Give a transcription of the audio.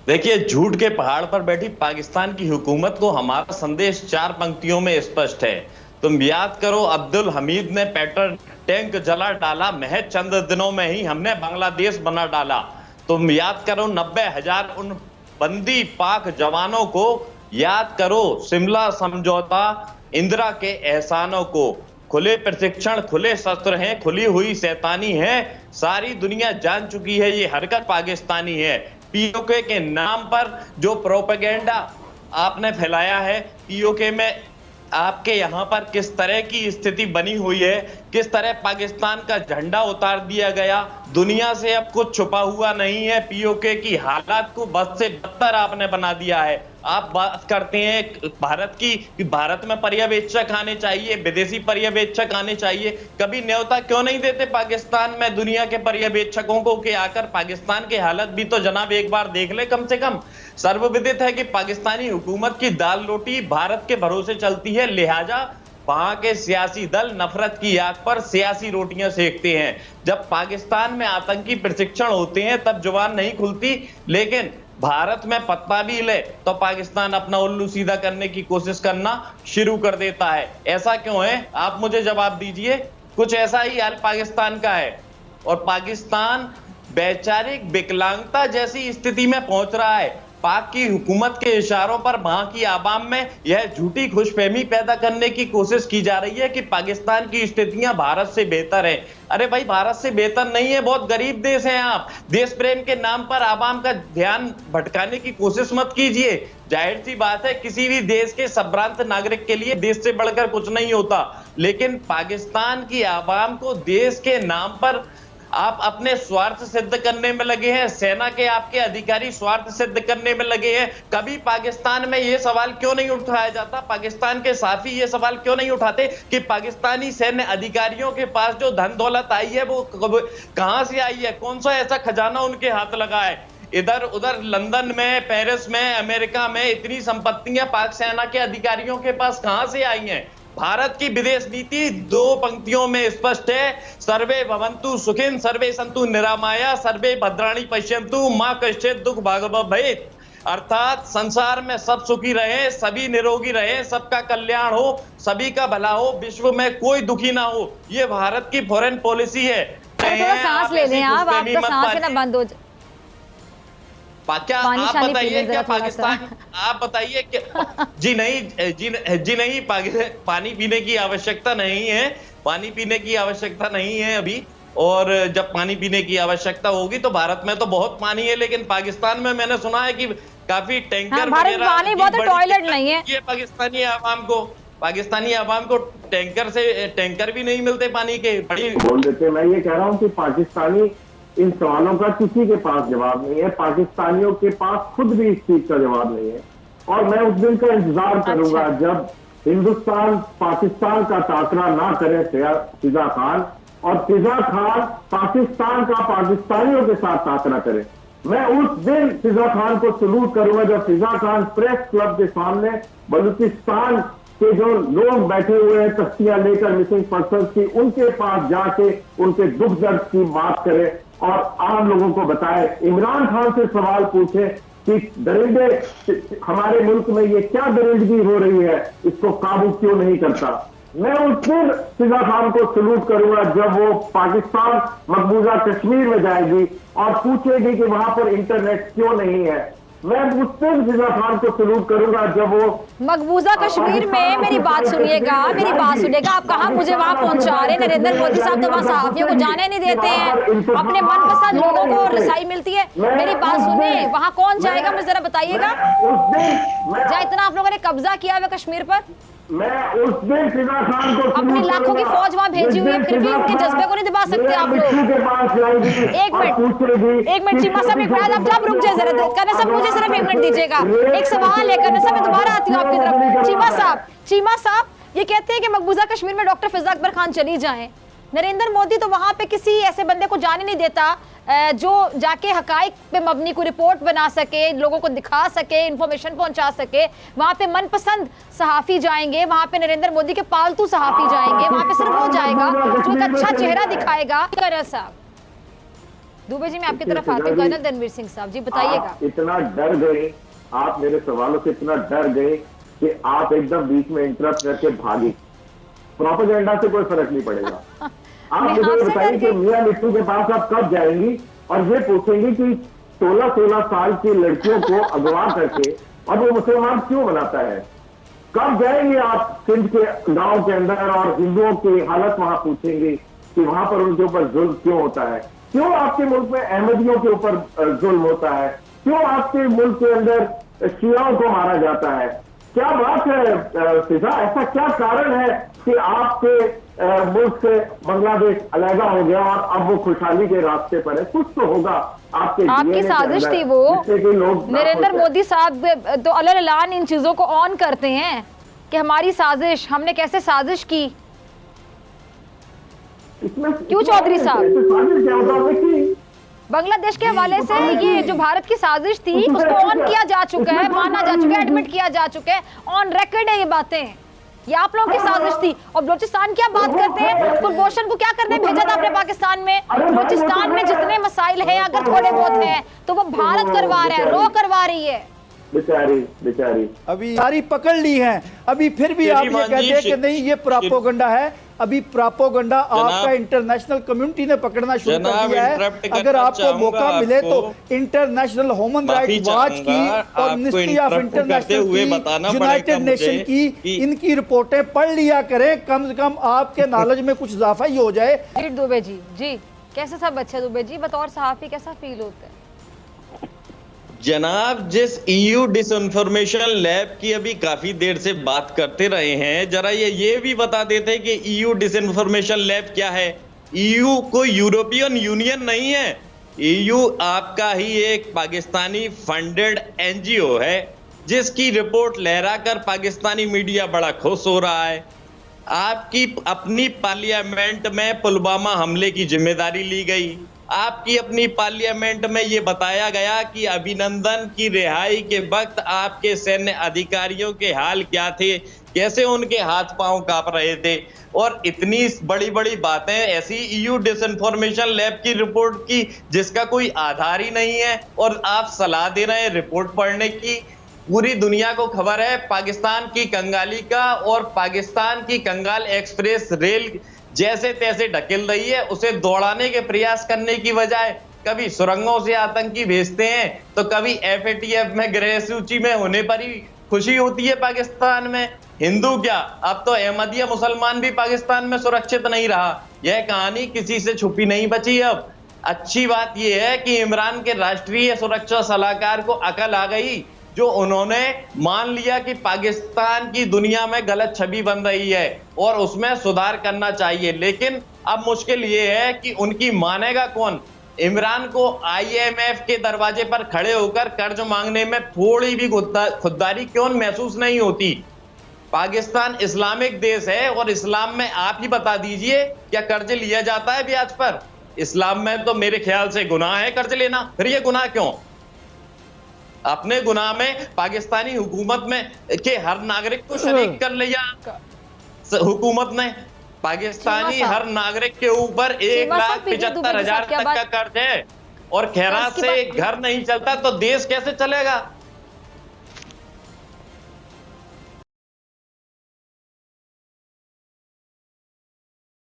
देखिए, झूठ के पहाड़ पर बैठी पाकिस्तान की हुकूमत को हमारा संदेश 4 पंक्तियों में स्पष्ट है। तुम याद करो, अब्दुल हमीद ने पेट्रोल टैंक जला डाला, महज चंद दिनों में ही हमने बांग्लादेश बना डाला। तुम याद करो 90,000 उन बंदी पाक जवानों को, याद करो शिमला समझौता, इंदिरा के एहसानों को। खुले प्रशिक्षण, खुले शस्त्र हैं, खुली हुई शैतानी है, सारी दुनिया जान चुकी है ये हरकत पाकिस्तानी है। पीओके के नाम पर जो प्रोपेगेंडा आपने फैलाया है, पीओके में आपके यहां पर किस तरह की स्थिति बनी हुई है, किस तरह पाकिस्तान का झंडा उतार दिया गया, दुनिया से अब कुछ छुपा हुआ नहीं है। पीओके की हालात को बद से बदतर आपने बना दिया है। आप बात करते हैं भारत की कि भारत में पर्यवेक्षक आने चाहिए, विदेशी पर्यवेक्षक आने चाहिए, कभी न्योता क्यों नहीं देते पाकिस्तान में दुनिया के पर्यवेक्षकों को कि आकर पाकिस्तान की हालत भी तो जनाब एक बार देख ले कम से कम। सर्वविदित है कि पाकिस्तानी हुकूमत की दाल रोटी भारत के भरोसे चलती है, लिहाजा वहां के सियासी दल नफरत की आग पर सियासी रोटियां सेकते हैं। जब पाकिस्तान में आतंकी प्रशिक्षण होते हैं तब जुबान नहीं खुलती, लेकिन भारत में पत्ता भी ले तो पाकिस्तान अपना उल्लू सीधा करने की कोशिश करना शुरू कर देता है। ऐसा क्यों है, आप मुझे जवाब दीजिए। कुछ ऐसा ही हाल पाकिस्तान का है और पाकिस्तान वैचारिक विकलांगता जैसी स्थिति में पहुंच रहा है। पाक की हुकूमत के इशारों पर वहां की आवाम में यह झूठी खुशफहमी पैदा करने की कोशिश की जा रही है कि पाकिस्तान की स्थितियां भारत से बेहतर है। अरे भाई, भारत से बेहतर नहीं है, बहुत गरीब देश है। आप देश प्रेम के नाम पर आवाम का ध्यान भटकाने की कोशिश मत कीजिए। जाहिर सी बात है, किसी भी देश के संभ्रांत नागरिक के लिए देश से बढ़कर कुछ नहीं होता, लेकिन पाकिस्तान की आवाम को देश के नाम पर आप अपने स्वार्थ सिद्ध करने में लगे हैं। सेना के आपके अधिकारी स्वार्थ सिद्ध करने में लगे हैं। कभी पाकिस्तान में यह सवाल क्यों नहीं उठाया जाता, पाकिस्तान के साथी ये सवाल क्यों नहीं उठाते कि पाकिस्तानी सैन्य अधिकारियों के पास जो धन दौलत आई है वो कहां से आई है, कौन सा ऐसा खजाना उनके हाथ लगा है। इधर उधर लंदन में, पेरिस में, अमेरिका में इतनी संपत्तियां पाक सेना के अधिकारियों के पास कहां से आई हैं। भारत की विदेश नीति 2 पंक्तियों में स्पष्ट है। सर्वे भवन्तु सुखिन, सर्वे सन्तु निरामया, सर्वे भद्राणि पश्यन्तु मा कश्चित् दुःख भाग् भवेत्। अर्थात संसार में सब सुखी रहे, सभी निरोगी रहे, सबका कल्याण हो, सभी का भला हो, विश्व में कोई दुखी ना हो, ये भारत की फॉरेन पॉलिसी है। थोड़ा सांस ले लें आप, आपका सांस लेना बंद हो जाए। क्या आप बताइए, क्या पाकिस्तान, आप बताइए कि जी नहीं, पानी पीने की आवश्यकता नहीं है, पानी पीने की आवश्यकता नहीं है अभी। और जब पानी पीने की आवश्यकता होगी तो भारत में तो बहुत पानी है, लेकिन पाकिस्तान में मैंने सुना है कि काफी टैंकर वगैरह पानी बहुत है, टॉयलेट नहीं है। ये पाकिस्तानी आवाम को टैंकर भी नहीं मिलते पानी के, बड़ी बोल देते। मैं ये कह रहा हूँ कि पाकिस्तानी इन सवालों का किसी के पास जवाब नहीं है, पाकिस्तानियों के पास खुद भी इस चीज का जवाब नहीं है। और मैं उस दिन का इंतजार करूंगा जब हिंदुस्तान पाकिस्तान का टाकरा ना करे फिजा खान, और फिजा खान पाकिस्तान का पाकिस्तानियों के साथ टाकरा करे। मैं उस दिन फिजा खान को सलूट करूंगा जब फिजा खान प्रेस क्लब के सामने बलूचिस्तान के जो लोग बैठे हुए हैं तख्तियां लेकर मिसिंग पर्सन की, उनके पास जाके उनके दुख दर्द की बात करे और आम लोगों को बताए। इमरान खान से सवाल पूछे कि दरिंदे हमारे मुल्क में ये क्या दरिंदगी हो रही है, इसको काबू क्यों नहीं करता। मैं उस दिन फिजा खान को सलूट करूंगा जब वो पाकिस्तान मकबूजा कश्मीर में जाएगी और पूछेगी कि वहां पर इंटरनेट क्यों नहीं है। मैं उस दिन फिजा खान को सलूट करूंगा जब वो मकबूजा कश्मीर में, मेरी बात सुनिएगा, आप कहाँ मुझे वहां पहुंचा रहे। नरेंद्र मोदी साहब तो वहां सहाफियों को जाने नहीं देते हैं, अपने मनपसंद लोगों को रसाई मिलती है। मेरी बात सुनिए, वहां कौन जाएगा मुझे जरा बताइएगा। जहाँ इतना आप लोगों ने कब्जा किया हुआ कश्मीर पर, मैं उस दिन फिजा खान को अपनी लाखों की फौज वहां भेजी हुई है, फिर भी उनके जज्बे को नहीं दबा सकते आप लोग। एक मिनट चीमा साहब, एक मिनट आप जब रुक जाए जरा, करना सब मुझे सिर्फ 1 मिनट दीजिएगा। एक सवाल है करना साहब, मैं दोबारा आती हूँ आपकी तरफ। चीमा साहब ये कहते हैं कि मकबूजा कश्मीर में डॉक्टर फिजा अकबर खान चली जाएं, नरेंद्र मोदी तो वहां पे किसी ऐसे बंदे को जाने नहीं देता जो जाके हकाइक पे मबनी को रिपोर्ट बना सके, लोगों को दिखा सके, इंफॉर्मेशन पहुंचा सके। वहां पे मनपसंद सहाफी जाएंगे, वहां पे नरेंद्र मोदी के पालतू सहाफी जाएंगे, वहां पे सिर्फ वो जाएगा जो एक अच्छा चेहरा दिखाएगा। दुबे जी मैं आपकी तरफ आती हूँ, कर्नल धर्मवीर सिंह साहब जी बताइएगा। आप इतना डर गए, आप मेरे सवालों से इतना डर गए कि आप एकदम बीच में इंटरप्ट करके भागे। प्रोपेगेंडा से कोई फर्क नहीं पड़ेगा। आप मुझे बताइए कि मियां मिट्टू के पास आप कब जाएंगी और ये पूछेंगी कि 16-16 साल की लड़कियों को अगवा करके और वो मुसलमान क्यों बनाता है? कब जाएंगे आप सिंध के गांव के अंदर और हिंदुओं की हालत वहां पूछेंगे कि वहां पर उनके ऊपर जुल्म क्यों होता है? क्यों आपके मुल्क में अहमदियों के ऊपर जुल्म होता है? क्यों आपके मुल्क के अंदर शियाओं को मारा जाता है? क्या बात है फिजा, ऐसा क्या कारण है कि आपके मुल्क से बांग्लादेश अलहदा हो गया और अब वो खुशहाली के रास्ते पर है? कुछ तो होगा आपकी साजिश थी वो। नरेंद्र मोदी साहब तो अलग इन चीजों को ऑन करते हैं कि हमारी साजिश, हमने कैसे साजिश की। क्यों चौधरी साहब? बांग्लादेश के हवाले से ये जो भारत की साजिश थी उसको ऑन किया जा चुका है, माना जा चुका है, एडमिट किया जा चुका है, ऑन रिकॉर्ड है ये बातें। ये आप लोगों की साजिश थी। और बलूचिस्तान की आप बात करते हैं, कुलभूषण को क्या करने भेजा था आपने पाकिस्तान में? बलूचिस्तान में जितने मसाइल हैं अगर थोड़े बहुत हैं तो वो भारत करवा रहा है, रो करवा रही है। बेचारी अभी सारी पकड़ ली है, अभी फिर भी आप ये कहते हैं कि नहीं ये प्रोपेगेंडा है। अभी प्रोपेगेंडा आपका इंटरनेशनल कम्युनिटी ने पकड़ना शुरू कर दिया है। अगर आपको मौका मिले तो इंटरनेशनल ह्यूमन राइट्स वॉच की और मिनिस्ट्री ऑफ इंटरनेशनल की, यूनाइटेड नेशन की, इनकी रिपोर्टें पढ़ लिया करें, कम से कम आपके नॉलेज में कुछ इजाफा ही हो जाए। दुबे जी कैसे सब अच्छे? दुबे जी बतौर सहाफी कैसा फील होता है? जनाब, जिस ईयू डिसइंफॉर्मेशन लैब की अभी काफी देर से बात करते रहे हैं, जरा ये भी बता देते कि ईयू डिसइंफॉर्मेशन लैब क्या है। ईयू कोई यूरोपियन यूनियन नहीं है। ईयू आपका ही एक पाकिस्तानी फंडेड एनजीओ है जिसकी रिपोर्ट लहराकर पाकिस्तानी मीडिया बड़ा खुश हो रहा है। आपकी अपनी पार्लियामेंट में पुलवामा हमले की जिम्मेदारी ली गई। आपकी अपनी पार्लियामेंट में यह बताया गया कि अभिनंदन की रिहाई के वक्त आपके सैन्य अधिकारियों के हाल क्या थे, कैसे उनके हाथ पांव कांप रहे थे। और इतनी बड़ी बड़ी बातें ऐसी ईयू डिसइंफॉर्मेशन लैब की रिपोर्ट की जिसका कोई आधार ही नहीं है, और आप सलाह दे रहे हैं रिपोर्ट पढ़ने की। पूरी दुनिया को खबर है पाकिस्तान की कंगाली का, और पाकिस्तान की कंगाल एक्सप्रेस रेल जैसे तैसे ढकेल रही है। उसे दौड़ाने के प्रयास करने की बजाय कभी सुरंगों से आतंकी भेजते हैं तो कभी एफएटीएफ में ग्रह सूची में होने पर ही खुशी होती है पाकिस्तान में। हिंदू क्या, अब तो अहमदिया मुसलमान भी पाकिस्तान में सुरक्षित नहीं रहा। यह कहानी किसी से छुपी नहीं बची। अब अच्छी बात यह है कि इमरान के राष्ट्रीय सुरक्षा सलाहकार को अकल आ गई, जो उन्होंने मान लिया कि पाकिस्तान की दुनिया में गलत छवि बन रही है और उसमें सुधार करना चाहिए। लेकिन अब मुश्किल ये है कि उनकी मानेगा कौन? इमरान को आईएमएफ के दरवाजे पर खड़े होकर कर्ज मांगने में थोड़ी भी खुददारी क्यों महसूस नहीं होती? पाकिस्तान इस्लामिक देश है और इस्लाम में आप ही बता दीजिए क्या कर्ज लिया जाता है ब्याज पर? इस्लाम में तो मेरे ख्याल से गुनाह है कर्ज लेना। फिर ये गुनाह क्यों? अपने गुनाह में पाकिस्तानी हुकूमत में के हर नागरिक को शरीक कर लिया हुकूमत ने। पाकिस्तानी हर नागरिक के ऊपर 1,75,000 तक का कर्ज है और खैरात से घर नहीं चलता तो देश कैसे चलेगा?